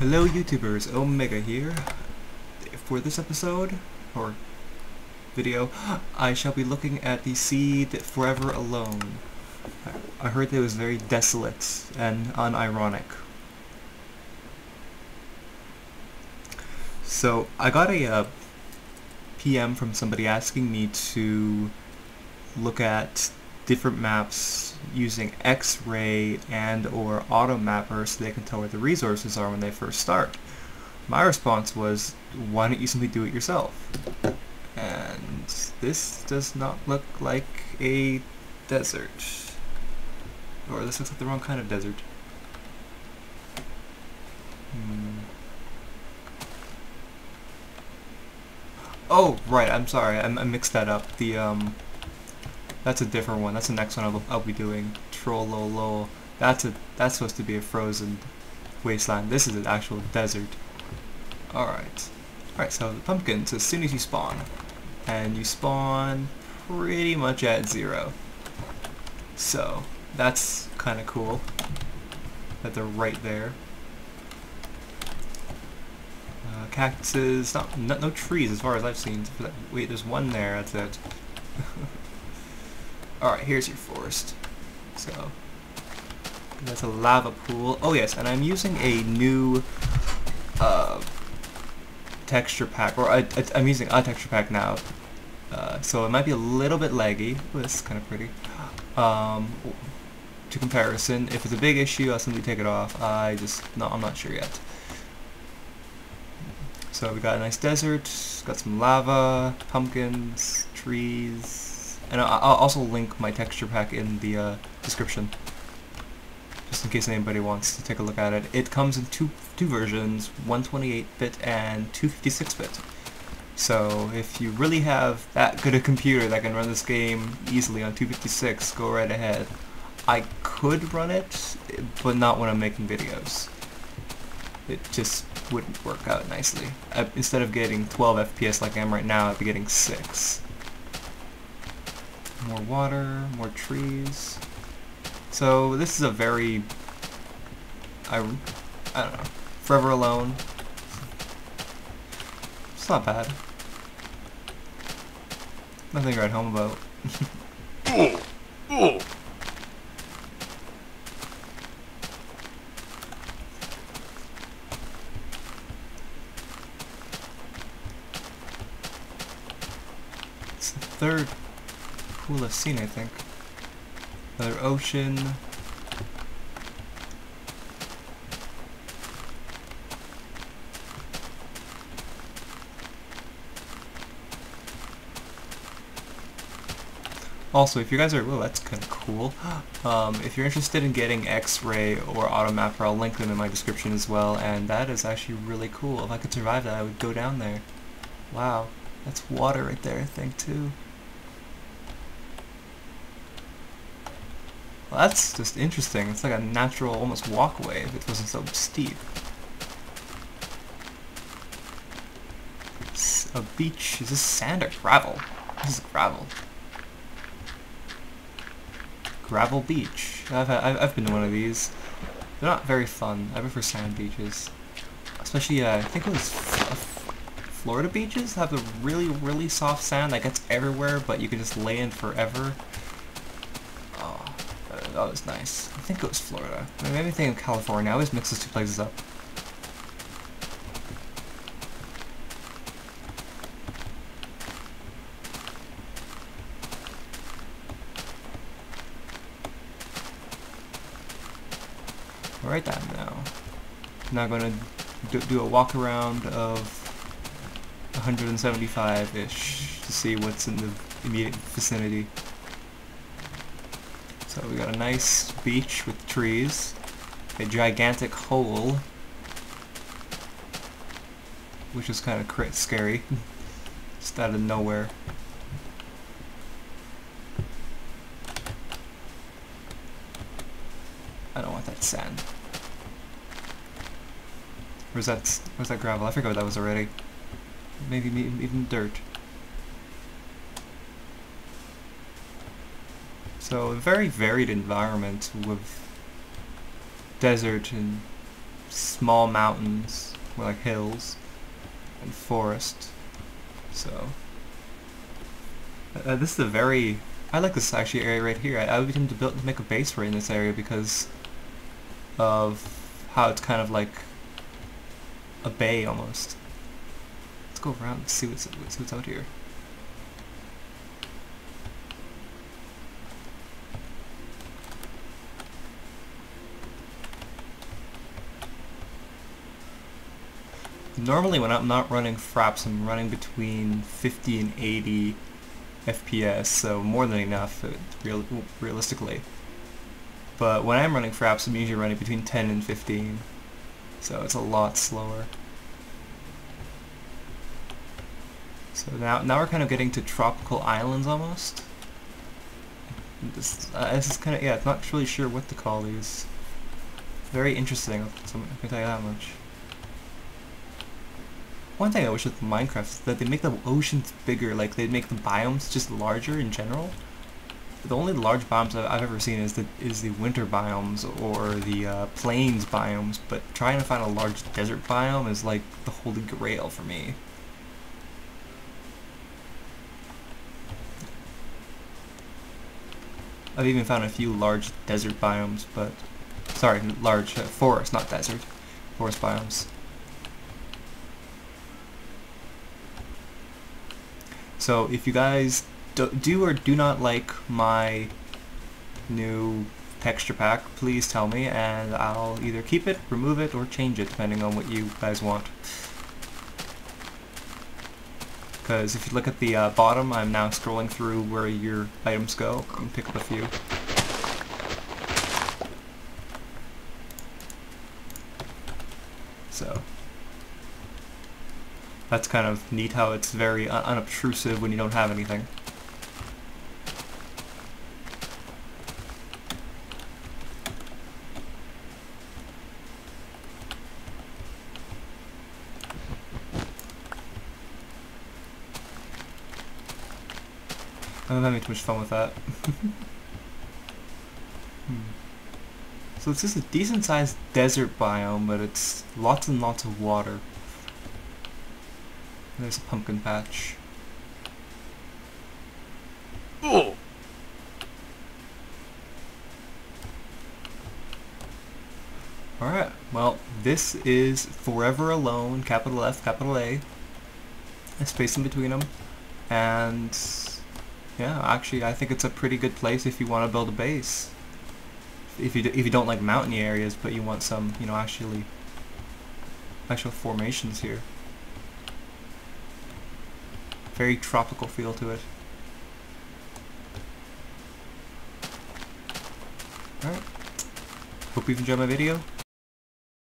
Hello YouTubers, Omega here. For this episode, or video, I shall be looking at the seed Forever Alone. I heard that it was very desolate and unironic. So I got a PM from somebody asking me to look at different maps using X-ray and or AutoMapper so they can tell where the resources are when they first start. My response was, why don't you simply do it yourself? And this does not look like a desert. Or this looks like the wrong kind of desert. Oh, right, I'm sorry, I mixed that up. That's a different one. That's the next one I'll be doing. Trollolol. That's supposed to be a frozen wasteland. This is an actual desert. Alright. Alright, so the pumpkins, as soon as you spawn. And you spawn pretty much at 0. So, that's kind of cool. That they're right there. Cactuses, no trees as far as I've seen. Wait, there's one there, that's it. Alright, here's your forest. So, that's a lava pool. Oh yes, and I'm using a new texture pack, or I'm using a texture pack now. So it might be a little bit laggy, but it's kind of pretty. To comparison, if it's a big issue, I'll simply take it off. I'm not sure yet. So we got a nice desert, got some lava, pumpkins, trees, and I'll also link my texture pack in the description, just in case anybody wants to take a look at it. It comes in two versions, 128-bit and 256-bit. So if you really have that good a computer that can run this game easily on 256, go right ahead. I could run it, but not when I'm making videos. It just wouldn't work out nicely. Instead of getting 12 FPS like I am right now, I'd be getting 6. More water, more trees. So this is a very, I don't know, Forever Alone. It's not bad. Nothing to write home about. It's the third pool I've seen, I think. Another ocean. Also, if you guys are, well, that's kind of cool. If you're interested in getting X-ray or AutoMapper, I'll link them in my description as well. And that is actually really cool. If I could survive that, I would go down there. Wow, that's water right there, I think, too. Well, that's just interesting. It's like a natural, almost walkway if it wasn't so steep. It's a beach. Is this sand or gravel? This is gravel. Gravel beach. I've been to one of these. They're not very fun. I prefer sand beaches. Especially, I think it was Florida beaches have the really soft sand that gets everywhere, but you can just lay in forever. Oh, that was nice. I think it was Florida. Maybe I'm thinking California. I always mix those two places up. Right down now. I'm now going to do a walk around of 175-ish to see what's in the immediate vicinity. So we got a nice beach with trees, a gigantic hole, which is kind of scary, just out of nowhere. I don't want that sand. Where's that gravel? I forgot what that was already. Maybe even dirt. So a very varied environment with desert and small mountains, more like hills, and forest. So this is a very, I like this actually area right here. I would be tempted to make a base right in this area because of how it's kind of like a bay almost. Let's go around and see what's out here. Normally when I'm not running fraps, I'm running between 50 and 80 FPS, so more than enough realistically. But when I'm running fraps, I'm usually running between 10 and 15, so it's a lot slower. So now we're kind of getting to tropical islands almost. This is kind of, yeah, I'm not really sure what to call these. Very interesting, so I can tell you that much. One thing I wish with Minecraft is that they make the oceans bigger, like they make the biomes just larger in general. The only large biomes I've ever seen is the winter biomes or the plains biomes, but trying to find a large desert biome is like the holy grail for me. I've even found a few large desert biomes, but sorry, large forest, not desert, forest biomes. So if you guys do or do not like my new texture pack, please tell me and I'll either keep it, remove it, or change it depending on what you guys want. Because if you look at the bottom, I'm now scrolling through where your items go and pick up a few. So that's kind of neat how it's very unobtrusive when you don't have anything. I'm having too much fun with that. So it's just a decent sized desert biome, but it's lots and lots of water. There's a pumpkin patch. Oh. Alright, well, this is Forever Alone, capital F, capital A. A space in between them. And yeah, actually I think it's a pretty good place if you want to build a base. If you don't like mountainy areas, but you want some, you know, actual formations here. Very tropical feel to it. Alright. Hope you've enjoyed my video.